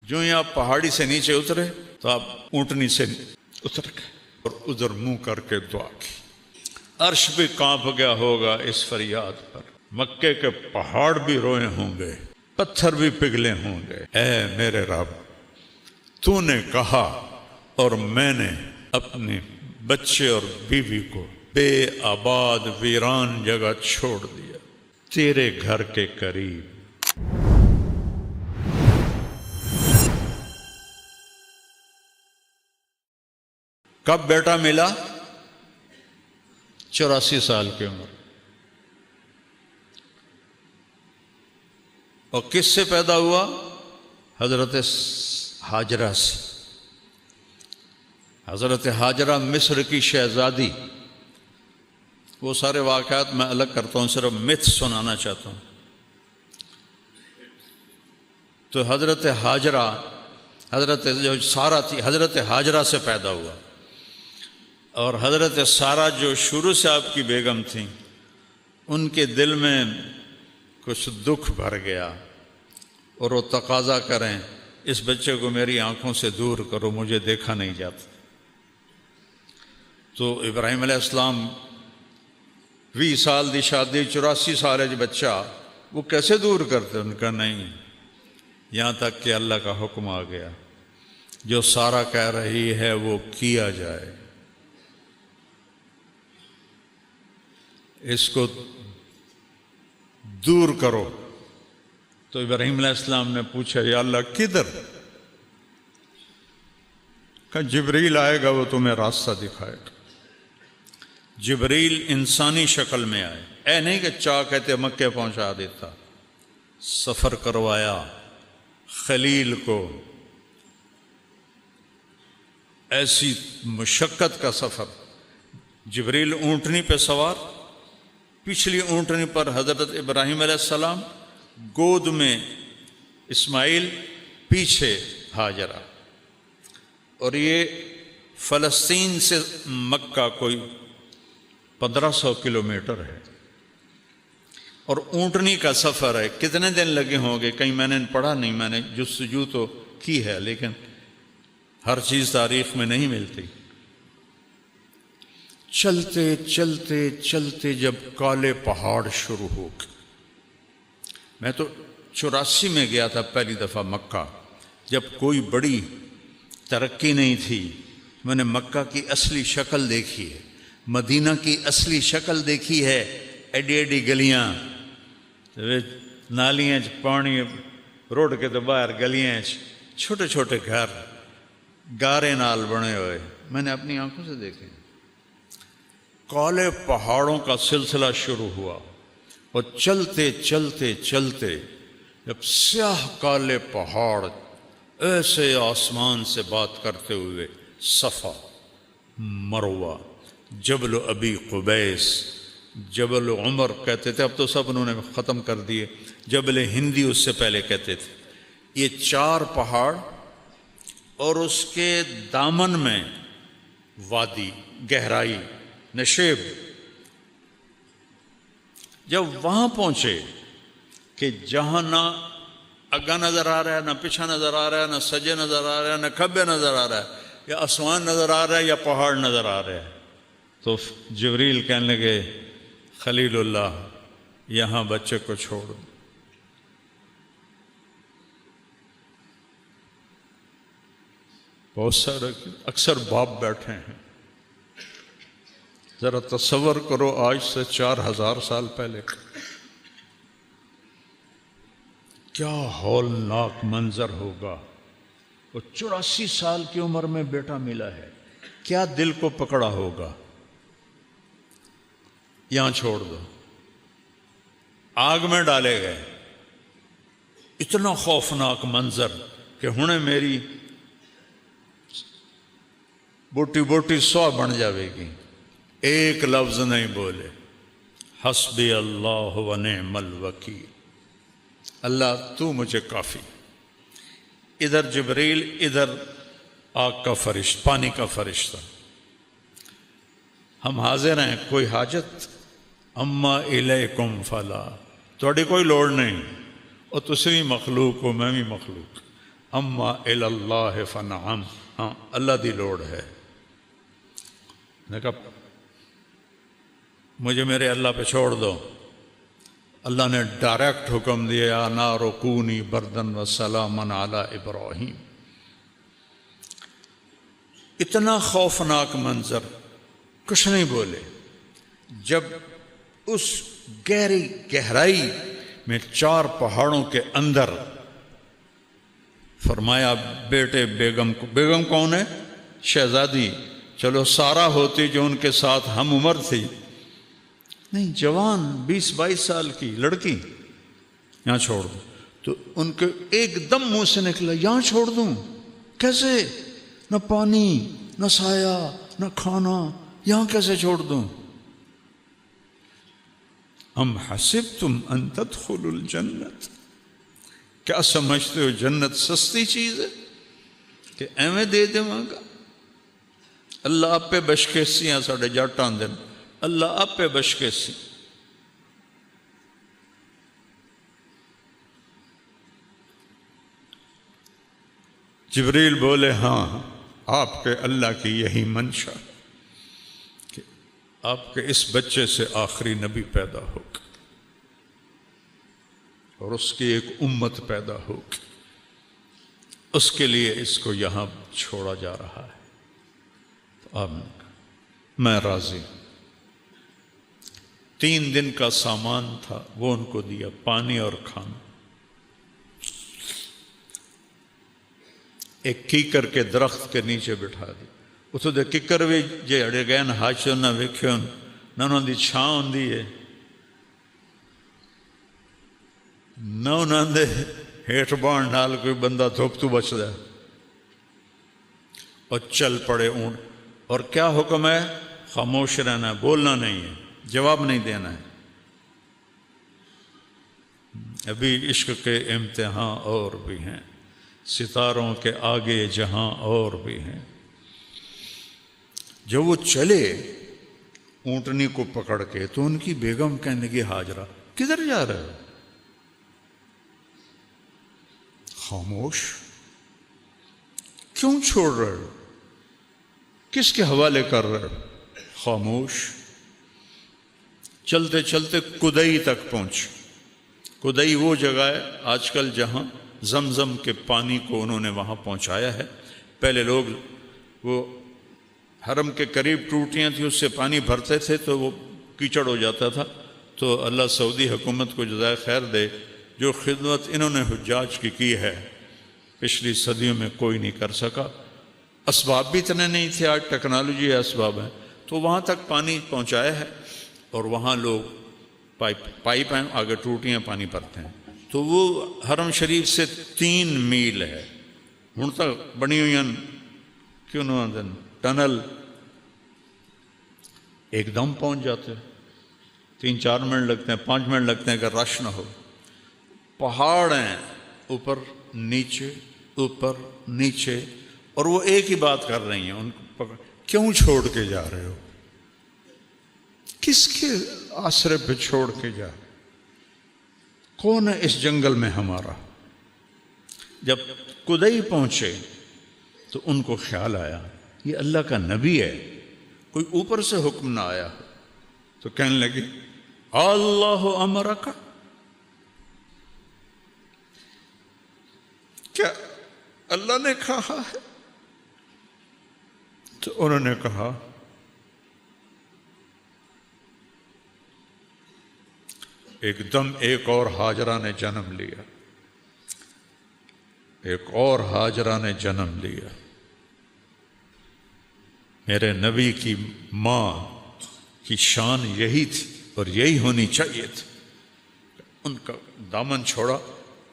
جو ہی آپ پہاڑی سے نیچے اترے تو آپ اونٹنی سے اتر گئے اور ادھر منہ کر کے دعا کی۔ عرش بھی کانپ گیا ہوگا اس فریاد پر، مکے کے پہاڑ بھی روئے ہوں گے، پتھر بھی پگھلے ہوں گے۔ اے میرے رب، تو نے کہا اور میں نے اپنے بچے اور بیوی کو بے آباد ویران جگہ چھوڑ دیا تیرے گھر کے قریب۔ کب بیٹا ملا؟ 84 سال کی عمر۔ اور کس سے پیدا ہوا؟ حضرت ہاجرہ سے۔ حضرت ہاجرہ مصر کی شہزادی، وہ سارے واقعات میں الگ کرتا ہوں، صرف متھ سنانا چاہتا ہوں۔ تو حضرت ہاجرہ، حضرت جو سارہ تھی، حضرت ہاجرہ سے پیدا ہوا، اور حضرت سارہ جو شروع سے آپ کی بیگم تھیں، ان کے دل میں کچھ دکھ بھر گیا اور وہ تقاضا کریں اس بچے کو میری آنکھوں سے دور کرو، مجھے دیکھا نہیں جاتا۔ تو ابراہیم علیہ السلام 20 سال دی شادی، 84 سال ہے بچہ، وہ کیسے دور کرتے؟ ان کا نہیں، یہاں تک کہ اللہ کا حکم آ گیا، جو سارہ کہہ رہی ہے وہ کیا جائے، اس کو دور کرو۔ تو ابراہیم علیہ السلام نے پوچھا، یا اللہ کدھر؟ کہ جبریل آئے گا، وہ تمہیں راستہ دکھائے گا۔ جبریل انسانی شکل میں آئے، اے نہیں کہ چاہ کہتے مکے پہنچا دیتا، سفر کروایا خلیل کو، ایسی مشقت کا سفر۔ جبریل اونٹنی پہ سوار، پچھلی اونٹنی پر حضرت ابراہیم علیہ السلام، گود میں اسماعیل، پیچھے ہاجرہ۔ اور یہ فلسطین سے مکہ کوئی 1500 کلومیٹر ہے، اور اونٹنی کا سفر ہے۔ کتنے دن لگے ہوں گے کہیں میں نے پڑھا نہیں، میں نے جستجو تو کی ہے لیکن ہر چیز تاریخ میں نہیں ملتی۔ چلتے چلتے چلتے جب کالے پہاڑ شروع ہو گئے، میں تو 84 میں گیا تھا پہلی دفعہ مکہ، جب کوئی بڑی ترقی نہیں تھی۔ میں نے مکہ کی اصلی شکل دیکھی ہے، مدینہ کی اصلی شکل دیکھی ہے، ایڈی ایڈی گلیاں، نالیاں پانی، روڈ کے تو باہر گلیاں، چھوٹے چھوٹے گھر، گارے نال بنے ہوئے، میں نے اپنی آنکھوں سے دیکھے۔ کالے پہاڑوں کا سلسلہ شروع ہوا، اور چلتے چلتے چلتے جب سیاہ کالے پہاڑ ایسے آسمان سے بات کرتے ہوئے، صفا، مروہ، جبل ابی قبیس، جبل عمر کہتے تھے، اب تو سب انہوں نے ختم کر دیے، جبل ہندی اس سے پہلے کہتے تھے۔ یہ 4 پہاڑ اور اس کے دامن میں وادی، گہرائی، نشیب۔ جب وہاں پہنچے کہ جہاں نہ اگا نظر آ رہا ہے، نہ پیچھا نظر آ رہا ہے، نہ سجے نظر آ رہا ہے، نہ کھبے نظر آ رہا ہے، یا آسمان نظر آ رہا ہے یا پہاڑ نظر آ رہے ہیں، تو جبریل کہنے لگے، خلیل اللہ، یہاں بچے کو چھوڑ دو۔ بہت سارے اکثر باپ بیٹھے ہیں، ذرا تصور کرو آج سے 4000 سال پہلے کیا ہولناک منظر ہوگا۔ وہ 84 سال کی عمر میں بیٹا ملا ہے، کیا دل کو پکڑا ہوگا۔ یہاں چھوڑ دو، آگ میں ڈالے گئے۔ اتنا خوفناک منظر کہ ہنے میری بوٹی بوٹی 100 بن جاوے گی، ایک لفظ نہیں بولے، حسبی اللہ و نعم الوکیل، اللہ تو مجھے کافی۔ ادھر جبریل، ادھر آگ کا فرشتہ، پانی کا فرشتہ۔ ہم حاضر ہیں، کوئی حاجت؟ اما الیکم فلا، تھوڑی کوئی لوڑ نہیں، اور تسی بھی مخلوق ہو، میں بھی مخلوق، اما اللہ فنعم، ہاں اللہ دی لوڑ ہے۔ نے کہا مجھے میرے اللہ پہ چھوڑ دو۔ اللہ نے ڈائریکٹ حکم دیا یا نار کونی بردن و سلاما علی ابراہیم۔ اتنا خوفناک منظر، کچھ نہیں بولے۔ جب اس گہری گہرائی میں 4 پہاڑوں کے اندر فرمایا بیٹے بیگم کو، بیگم کون ہے؟ شہزادی، چلو سارا ہوتی جو ان کے ساتھ ہم عمر تھی، نہیں جوان 20-22 سال کی لڑکی، یہاں چھوڑ دوں۔ تو ان کے ایک دم منہ سے نکلا یہاں چھوڑ دوں؟ کیسے؟ نہ پانی، نہ سایہ، نہ کھانا، یہاں کیسے چھوڑ دوں؟ ام حسبتم ان تدخلوا الجنت، کیا سمجھتے ہو جنت سستی چیز ہے کہ ایویں دے دے گا؟ اللہ آپ پہ بشکیسیاں ساڑھے جاٹاں دن، اللہ آپ پہ بشکیسی۔ جبریل بولے ہاں آپ کے اللہ کی یہی منشا کہ آپ کے اس بچے سے آخری نبی پیدا ہوگا اور اس کی ایک امت پیدا ہوگی، اس کے لیے اس کو یہاں چھوڑا جا رہا ہے۔ تو آپ نے کہا میں راضی۔ 3 دن کا سامان تھا وہ ان کو دیا، پانی اور کھانا۔ ایک کیکر کے درخت کے نیچے بٹھا دی۔ اتو دے کیکر بھی جے اڑے گئے ہاچو نہ ویکھیو نہ انہوں دی چھاں ہوندی ہے، نہ انہوں دے ہیٹھ بان نال کوئی بندہ دھوپ تو بچ دے، اور چل پڑے اونٹ۔ اور کیا حکم ہے؟ خاموش رہنا ہے، بولنا نہیں ہے، جواب نہیں دینا ہے۔ ابھی عشق کے امتحان اور بھی ہیں، ستاروں کے آگے جہاں اور بھی ہیں۔ جب وہ چلے اونٹنی کو پکڑ کے تو ان کی بیگم کہنے لگی ہاجرہ کدھر جا رہے ہو؟ خاموش، کیوں چھوڑ رہے ہو؟ کس کے حوالے کر رہے ہو؟ خاموش۔ چلتے چلتے کدئی تک پہنچ۔ کدئی وہ جگہ ہے آج کل جہاں زمزم کے پانی کو انہوں نے وہاں پہنچایا ہے۔ پہلے لوگ وہ حرم کے قریب ٹوٹیاں تھیں، اس سے پانی بھرتے تھے تو وہ کیچڑ ہو جاتا تھا۔ تو اللہ سعودی حکومت کو جزائے خیر دے، جو خدمت انہوں نے حجاج کی ہے پچھلی صدیوں میں کوئی نہیں کر سکا۔ اسباب بھی اتنے نہیں تھے، آج ٹیکنالوجی ہے، اسباب ہیں، تو وہاں تک پانی پہنچایا ہے۔ اور وہاں لوگ پائپ ہیں، آگے ٹوٹیاں پانی بھرتے ہیں۔ تو وہ حرم شریف سے 3 میل ہے، ہن تک بنی ہوئی کیوں نہ ٹنل، ایک دم پہنچ جاتے ہیں۔ 3-4 منٹ لگتے ہیں، 5 منٹ لگتے ہیں اگر رش نہ ہو۔ پہاڑ ہیں، اوپر نیچے اوپر نیچے، اور وہ ایک ہی بات کر رہی ہیں، ان کو کیوں چھوڑ کے جا رہے ہو؟ کس کے آسرے پہ چھوڑ کے جا؟ کون ہے اس جنگل میں ہمارا؟ جب کدئی پہنچے تو ان کو خیال آیا یہ اللہ کا نبی ہے، کوئی اوپر سے حکم نہ آیا۔ تو کہنے لگی اللہ امرک، کیا اللہ نے کہا ہے؟ تو انہوں نے کہا ایک دم ایک اور ہاجرہ نے جنم لیا، ایک اور ہاجرہ نے جنم لیا۔ میرے نبی کی ماں کی شان یہی تھی اور یہی ہونی چاہیے تھی۔ ان کا دامن چھوڑا،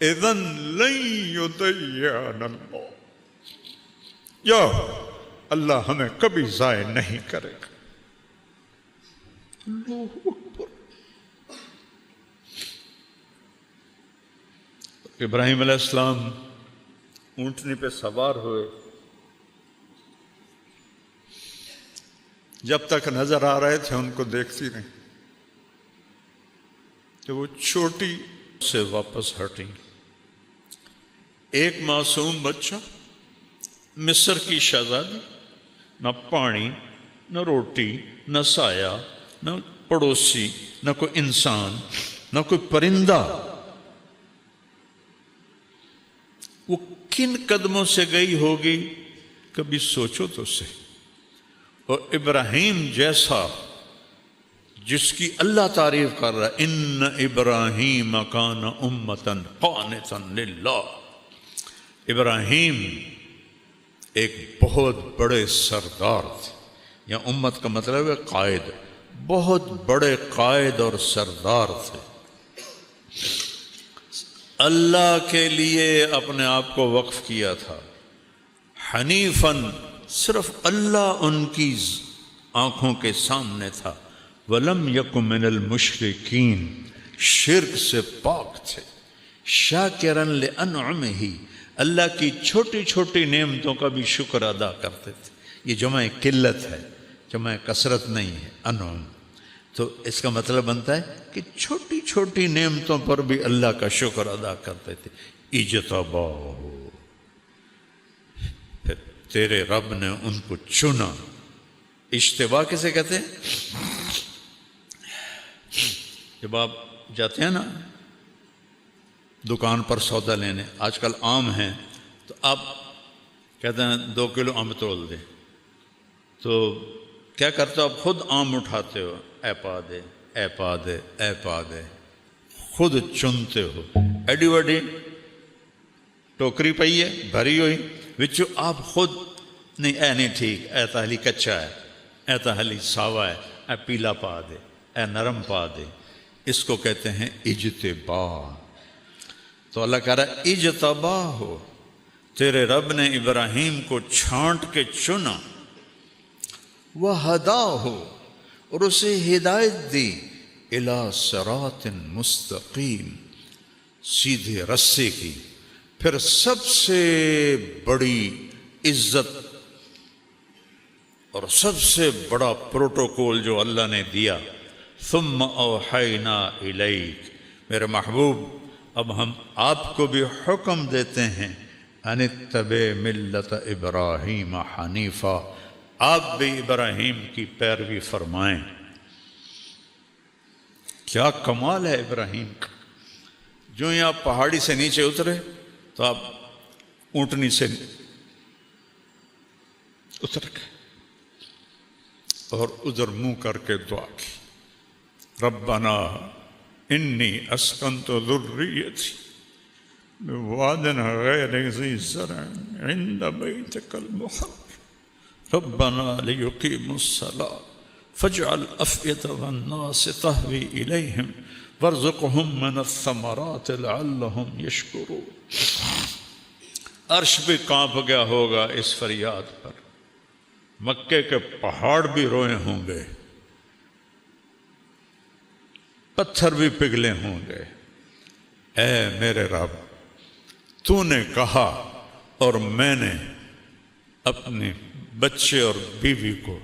اذن لن یضیعنا اللہ، یا اللہ ہمیں کبھی ضائع نہیں کرے گا۔ اللہ اکبر۔ ابراہیم علیہ السلام اونٹنی پہ سوار ہوئے، جب تک نظر آ رہے تھے ان کو دیکھتی رہی، تو وہ چھوٹی سے واپس ہٹی۔ ایک معصوم بچہ، مصر کی شہزادی، نہ پانی، نہ روٹی، نہ سایہ، نہ پڑوسی، نہ کوئی انسان، نہ کوئی پرندہ، وہ کن قدموں سے گئی ہوگی کبھی سوچو تو صحیح۔ اور ابراہیم جیسا جس کی اللہ تعریف کر رہا ہے، ان ابراہیم کان امۃ قانتا للہ، ابراہیم ایک بہت بڑے سردار تھے، یا امت کا مطلب ہے قائد، بہت بڑے قائد اور سردار تھے، اللہ کے لیے اپنے آپ کو وقف کیا تھا، حنیفاً، صرف اللہ ان کی آنکھوں کے سامنے تھا، وَلَمْ يَكُ مِنَ الْمُشْرِكِينَ، شرک سے پاک تھے، شاکراً لِأَنْعُمِهِ، اللہ کی چھوٹی چھوٹی نعمتوں کا بھی شکر ادا کرتے تھے۔ یہ جمع قلت ہے، جمع کثرت نہیں ہے، انعم، تو اس کا مطلب بنتا ہے کہ چھوٹی چھوٹی نعمتوں پر بھی اللہ کا شکر ادا کرتے تھے۔ اجتباہ، پھر تیرے رب نے ان کو چنا۔ اجتباہ کسے کہتے ہیں؟ جب آپ جاتے ہیں نا دکان پر سودا لینے، آج کل آم ہیں، تو آپ کہتے ہیں 2 کلو آم تول دیں، تو کیا کرتے ہو آپ؟ خود آم اٹھاتے ہو، اے پا دے، اے پا دے، اے پا دے، خود چنتے ہو، ایڈی وڈی ٹوکری پئی ہے بھری ہوئی، وچو آپ خود نہیں، اے نہیں ٹھیک، اے تو حلی کچا ہے، اے تو حلی ساوا ہے، اے پیلا پا دے، اے نرم پا دے۔ اس کو کہتے ہیں اجتباہ۔ تو اللہ کہہ رہا ہے اجتباہ ہو، تیرے رب نے ابراہیم کو چھانٹ کے چنا، وَهَدَاهُ، اور اسے ہدایت دی، إِلَى صِرَاطٍ مستقیم، سیدھے رستے کی۔ پھر سب سے بڑی عزت اور سب سے بڑا پروٹوکول جو اللہ نے دیا، ثم اوحینا الیک، میرے محبوب اب ہم آپ کو بھی حکم دیتے ہیں، ان اتبع ملت ابراہیم حنیفا، آپ بھی ابراہیم کی پیروی فرمائیں۔ کیا کمال ہے ابراہیم کا! جو ہی آپ پہاڑی سے نیچے اترے تو آپ اونٹنی سے اتر گئے اور ادھر منہ کر کے دعا کی، ربنا انی اسکنت ذریتی بواد غیر ذی زرع عند بیتک المحرم ربنا لیقیموا الصلاة فاجعل افئدة الناس تهوی الیہم وارزقہم من الثمرات لعلہم یشکرون۔ عرش بھی کانپ گیا ہوگا اس فریاد پر، مکے کے پہاڑ بھی روئے ہوں گے، پتھر بھی پگھلے ہوں گے، اے میرے رب تو نے کہا اور میں نے اپنے بچے اور بیوی کو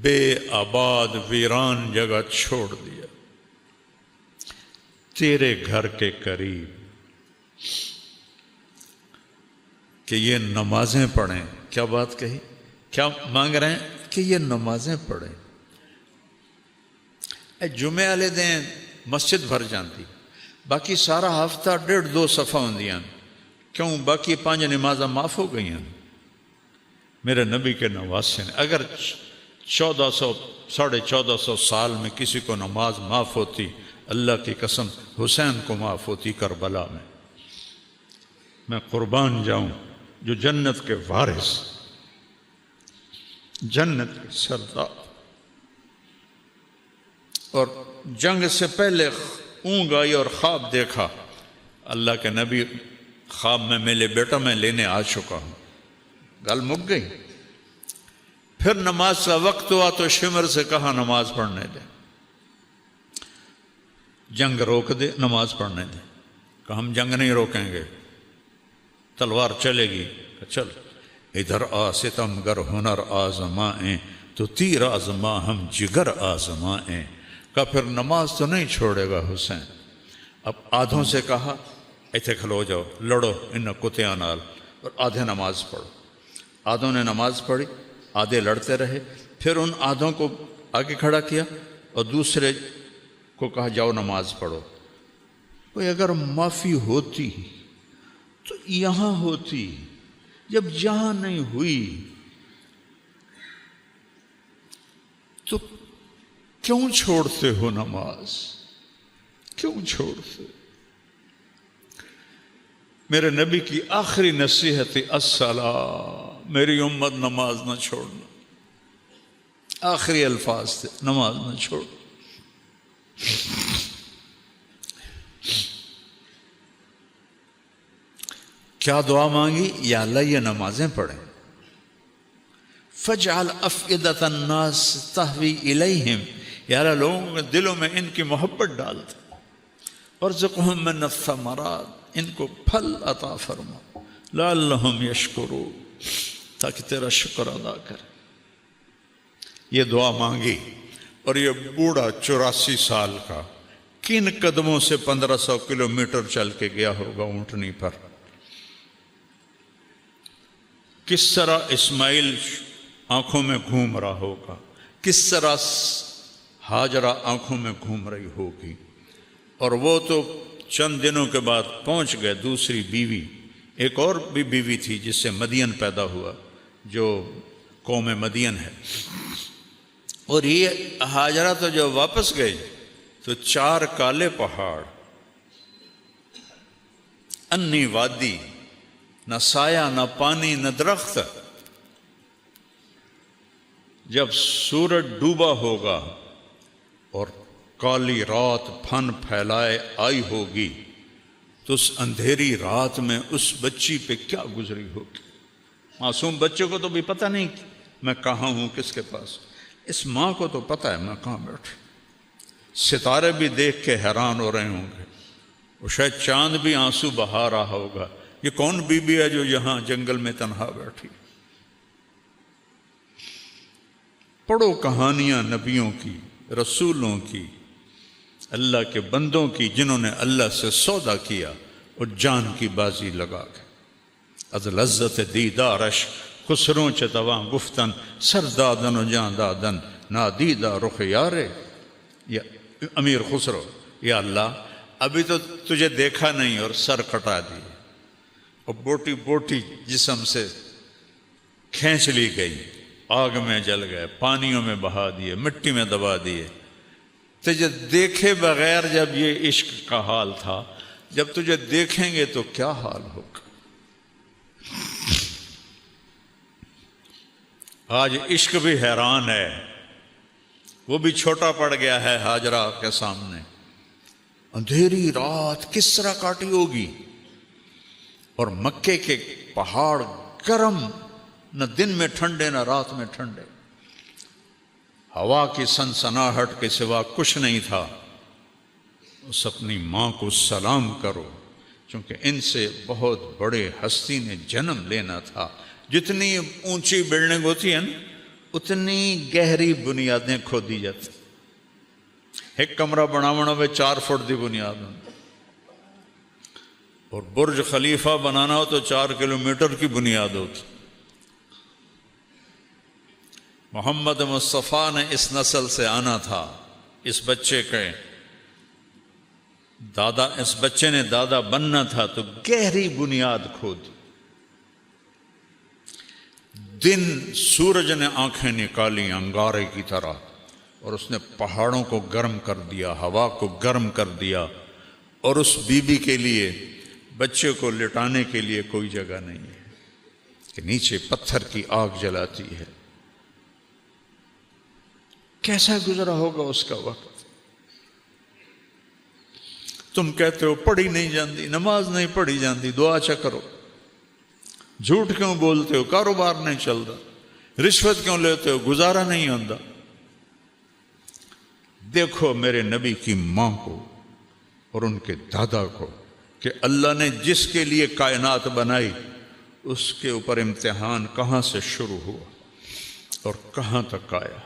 بے آباد ویران جگہ چھوڑ دیا تیرے گھر کے قریب، کہ یہ نمازیں پڑھیں۔ کیا بات کہی؟ کیا مانگ رہے ہیں؟ کہ یہ نمازیں پڑھیں۔ جمعے والے دن مسجد بھر جاتی، باقی سارا ہفتہ 1.5-2 صفحہ ہوندیاں، کیوں؟ باقی 5 نمازاں معاف ہو گئی ہیں۔ میرے نبی کے نواسے نے، اگر 1400-1450 سال میں کسی کو نماز معاف ہوتی، اللہ کی قسم حسین کو معاف ہوتی کربلا میں۔ میں قربان جاؤں، جو جنت کے وارث، جنت کے سردار، اور جنگ سے پہلے اونگ آئی اور خواب دیکھا، اللہ کے نبی خواب میں ملے، بیٹا میں لینے آ چکا ہوں، گل مک گئی۔ پھر نماز کا وقت ہوا تو شمر سے کہا نماز پڑھنے دے، جنگ روک دے، نماز پڑھنے دے۔ کہ ہم جنگ نہیں روکیں گے، تلوار چلے گی، چل ادھر آ ستمگر ہنر آزمائیں، تو تیر آزما ہم جگر آزمائیں۔ کہ پھر نماز تو نہیں چھوڑے گا حسین۔ اب آدھوں سے کہا ایتھے کھلو جاؤ، لڑو ان کتیاں نال، اور آدھے نماز پڑھو۔ آدھوں نے نماز پڑھی، آدھے لڑتے رہے، پھر ان آدھوں کو آگے کھڑا کیا اور دوسرے کو کہا جاؤ نماز پڑھو۔ کوئی اگر معافی ہوتی تو یہاں ہوتی، جب یہاں نہیں ہوئی تو کیوں چھوڑتے ہو نماز؟ کیوں چھوڑتے؟ میرے نبی کی آخری نصیحت الصلاۃ، میری امت نماز نہ چھوڑنا، آخری الفاظ تھے، نماز نہ چھوڑ۔ کیا دعا مانگی؟ یا اللہ یہ نمازیں پڑھیں، فَاجْعَلْ أَفْئِدَةَ النَّاسِ تَهْوِي إِلَيْهِمْ، یا اللہ لوگوں کے دلوں میں ان کی محبت ڈال دے، وَارْزُقْهُم مِّنَ الثَّمَرَاتِ، ان کو پھل عطا فرما، لَعَلَّهُمْ يَشْكُرُونَ، تاکہ تیرا شکر ادا کرے۔ یہ دعا مانگی، اور یہ بوڑھا 84 سال کا کن قدموں سے 1500 کلومیٹر چل کے گیا ہوگا اونٹنی پر، کس طرح اسماعیل آنکھوں میں گھوم رہا ہوگا، کس طرح ہاجرہ آنکھوں میں گھوم رہی ہوگی۔ اور وہ تو چند دنوں کے بعد پہنچ گئے دوسری بیوی، ایک اور بھی بیوی تھی جس سے مدین پیدا ہوا، جو قوم مدین ہے۔ اور یہ ہاجرہ تو جب واپس گئی تو 4 کالے پہاڑ، انی وادی، نہ سایہ نہ پانی نہ درخت۔ جب سورج ڈوبا ہوگا اور کالی رات پھن پھیلائے آئی ہوگی تو اس اندھیری رات میں اس بچی پہ کیا گزری ہوگی۔ معصوم بچے کو تو بھی پتہ نہیں میں کہاں ہوں، کس کے پاس، اس ماں کو تو پتہ ہے میں کہاں بیٹھی۔ ستارے بھی دیکھ کے حیران ہو رہے ہوں گے، اور شاید چاند بھی آنسو بہا رہا ہوگا، یہ کون بی بی ہے جو یہاں جنگل میں تنہا بیٹھی۔ پڑھو کہانیاں نبیوں کی، رسولوں کی، اللہ کے بندوں کی، جنہوں نے اللہ سے سودا کیا اور جان کی بازی لگا کے۔ از لذت دیدارش خسروں چتواں گفتن، سر دادن و جان دادن نادیدہ رخ یارے۔ یا امیر خسرو، یا اللہ ابھی تو تجھے دیکھا نہیں اور سر کٹا دیے، اور بوٹی بوٹی جسم سے کھینچ لی گئی، آگ میں جل گئے، پانیوں میں بہا دیے، مٹی میں دبا دیے۔ تجھے دیکھے بغیر جب یہ عشق کا حال تھا، جب تجھے دیکھیں گے تو کیا حال ہوگا۔ آج عشق بھی حیران ہے، وہ بھی چھوٹا پڑ گیا ہے ہاجرہ کے سامنے۔ اندھیری رات کس طرح کاٹی ہوگی، اور مکے کے پہاڑ گرم، نہ دن میں ٹھنڈے نہ رات میں ٹھنڈے، ہوا کی سنسناہٹ کے سوا کچھ نہیں تھا۔ اس اپنی ماں کو سلام کرو، چونکہ ان سے بہت بڑے ہستی نے جنم لینا تھا۔ جتنی اونچی بلڈنگ ہوتی ہے نا، اتنی گہری بنیادیں کھودی جاتی۔ ایک کمرہ بناونا ہوئے 4 فٹ دی بنیاد، اور برج خلیفہ بنانا ہو تو 4 کلومیٹر کی بنیاد ہوتی۔ محمد مصطفیٰ نے اس نسل سے آنا تھا، اس بچے نے دادا بننا تھا، تو گہری بنیاد کھودی۔ دن سورج نے آنکھیں نکالی انگارے کی طرح، اور اس نے پہاڑوں کو گرم کر دیا، ہوا کو گرم کر دیا، اور اس بی بی کے لیے، بچے کو لٹانے کے لیے کوئی جگہ نہیں ہے کہ نیچے پتھر کی آگ جلاتی ہے۔ کیسا گزرا ہوگا اس کا وقت۔ تم کہتے ہو پڑھی نہیں جاندی، نماز نہیں پڑھی جاندی، دعا چا کرو۔ جھوٹ کیوں بولتے ہو، کاروبار نہیں چل رہا، رشوت کیوں لیتے ہو، گزارا نہیں آندا۔ دیکھو میرے نبی کی ماں کو اور ان کے دادا کو، کہ اللہ نے جس کے لیے کائنات بنائی اس کے اوپر امتحان کہاں سے شروع ہوا اور کہاں تک آیا۔